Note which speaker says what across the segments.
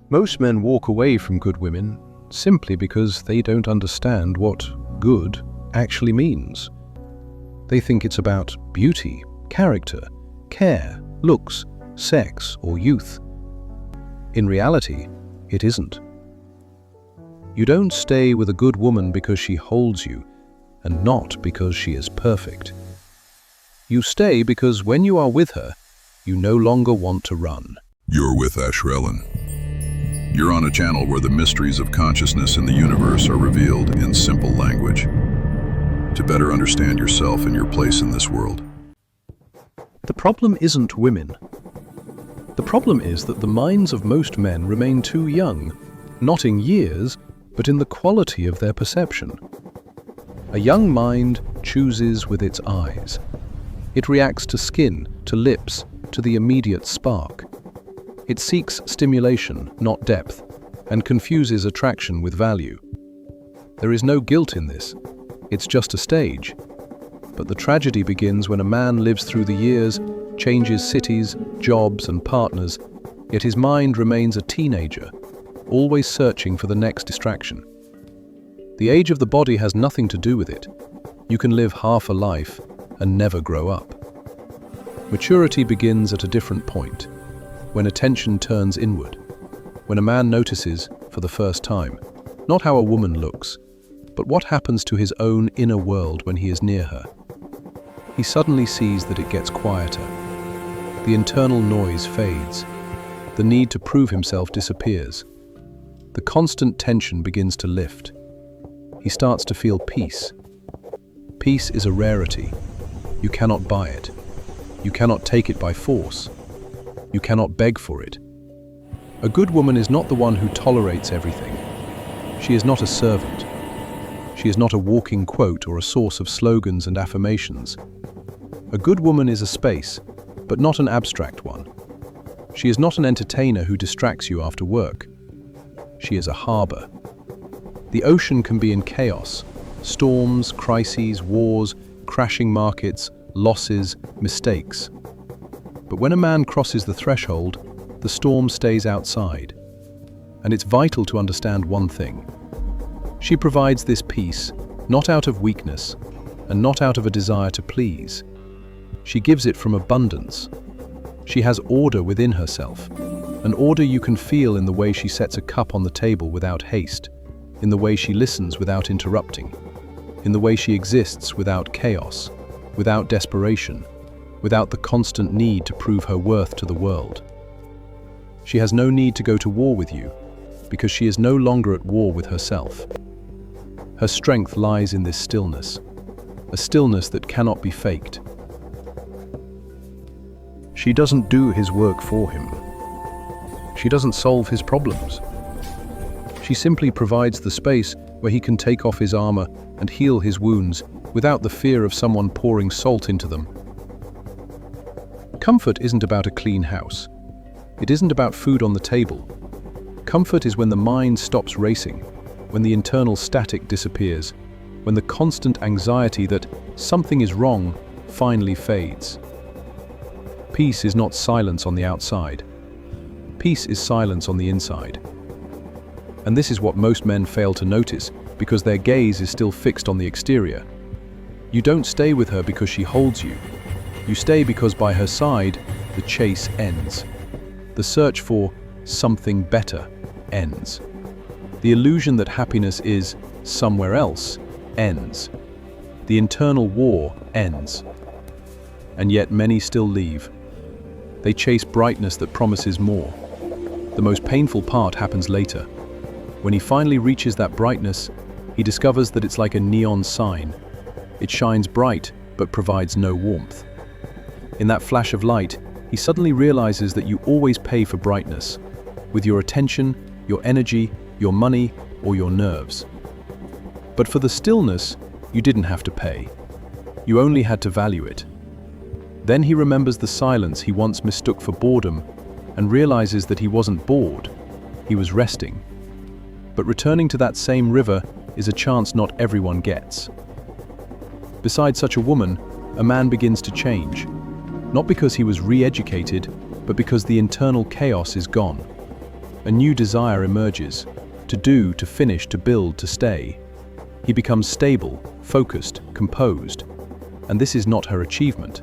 Speaker 1: Most men walk away from good women simply because they don't understand what good actually means. They think it's about beauty, character, care, looks, sex, or youth. In reality, it isn't. You don't stay with a good woman because she holds you, and not because she is perfect. You stay because when you are with her, you no longer want to run.
Speaker 2: You're with Ashraellen. You're on a channel where the mysteries of consciousness and the universe are revealed in simple language to better understand yourself and your place in this world.
Speaker 1: The problem isn't women. The problem is that the minds of most men remain too young, not in years, but in the quality of their perception. A young mind chooses with its eyes. It reacts to skin, to lips, to the immediate spark. It seeks stimulation, not depth, and confuses attraction with value. There is no guilt in this. It's just a stage. But the tragedy begins when a man lives through the years, changes cities, jobs, and partners, yet his mind remains a teenager, always searching for the next distraction. The age of the body has nothing to do with it. You can live half a life and never grow up. Maturity begins at a different point, when attention turns inward, when a man notices, for the first time, not how a woman looks, but what happens to his own inner world when he is near her. He suddenly sees that it gets quieter. The internal noise fades. The need to prove himself disappears. The constant tension begins to lift. He starts to feel peace. Peace is a rarity. You cannot buy it. You cannot take it by force. You cannot beg for it. A good woman is not the one who tolerates everything. She is not a servant. She is not a walking quote or a source of slogans and affirmations. A good woman is a space, but not an abstract one. She is not an entertainer who distracts you after work. She is a harbor. The ocean can be in chaos. Storms, crises, wars, crashing markets, losses, mistakes. But when a man crosses the threshold, the storm stays outside. And it's vital to understand one thing. She provides this peace, not out of weakness, and not out of a desire to please. She gives it from abundance. She has order within herself, an order you can feel in the way she sets a cup on the table without haste, in the way she listens without interrupting, in the way she exists without chaos, without desperation, without the constant need to prove her worth to the world. She has no need to go to war with you, because she is no longer at war with herself. Her strength lies in this stillness, a stillness that cannot be faked. She doesn't do his work for him. She doesn't solve his problems. She simply provides the space where he can take off his armor and heal his wounds without the fear of someone pouring salt into them. Comfort isn't about a clean house. It isn't about food on the table. Comfort is when the mind stops racing, when the internal static disappears, when the constant anxiety that something is wrong finally fades. Peace is not silence on the outside. Peace is silence on the inside. And this is what most men fail to notice because their gaze is still fixed on the exterior. You don't stay with her because she holds you. You stay because by her side, the chase ends. The search for something better ends. The illusion that happiness is somewhere else ends. The internal war ends. And yet many still leave. They chase brightness that promises more. The most painful part happens later. When he finally reaches that brightness, he discovers that it's like a neon sign. It shines bright, but provides no warmth. In that flash of light, he suddenly realizes that you always pay for brightness, with your attention, your energy, your money, or your nerves. But for the stillness, you didn't have to pay. You only had to value it. Then he remembers the silence he once mistook for boredom and realizes that he wasn't bored, he was resting. But returning to that same river is a chance not everyone gets. Beside such a woman, a man begins to change, not because he was re-educated, but because the internal chaos is gone. A new desire emerges, to do, to finish, to build, to stay. He becomes stable, focused, composed. And this is not her achievement.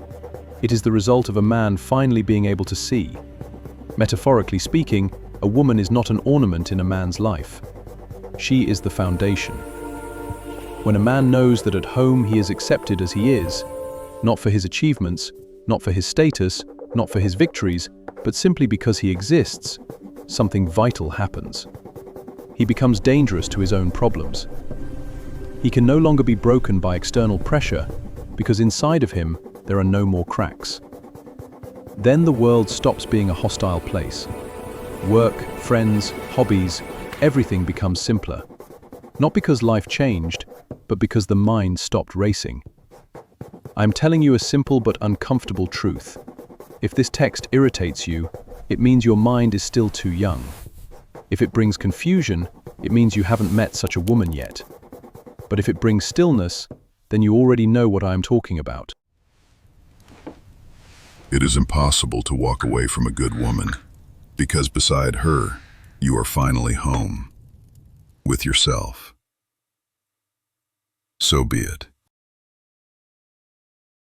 Speaker 1: It is the result of a man finally being able to see. Metaphorically speaking, a woman is not an ornament in a man's life. She is the foundation. When a man knows that at home he is accepted as he is, not for his achievements, not for his status, not for his victories, but simply because he exists, something vital happens. He becomes dangerous to his own problems. He can no longer be broken by external pressure because inside of him there are no more cracks. Then the world stops being a hostile place. Work, friends, hobbies, everything becomes simpler. Not because life changed, but because the mind stopped racing. I'm telling you a simple but uncomfortable truth. If this text irritates you, it means your mind is still too young. If it brings confusion, it means you haven't met such a woman yet. But if it brings stillness, then you already know what I am talking about.
Speaker 2: It is impossible to walk away from a good woman, because beside her, you are finally home, with yourself. So be it.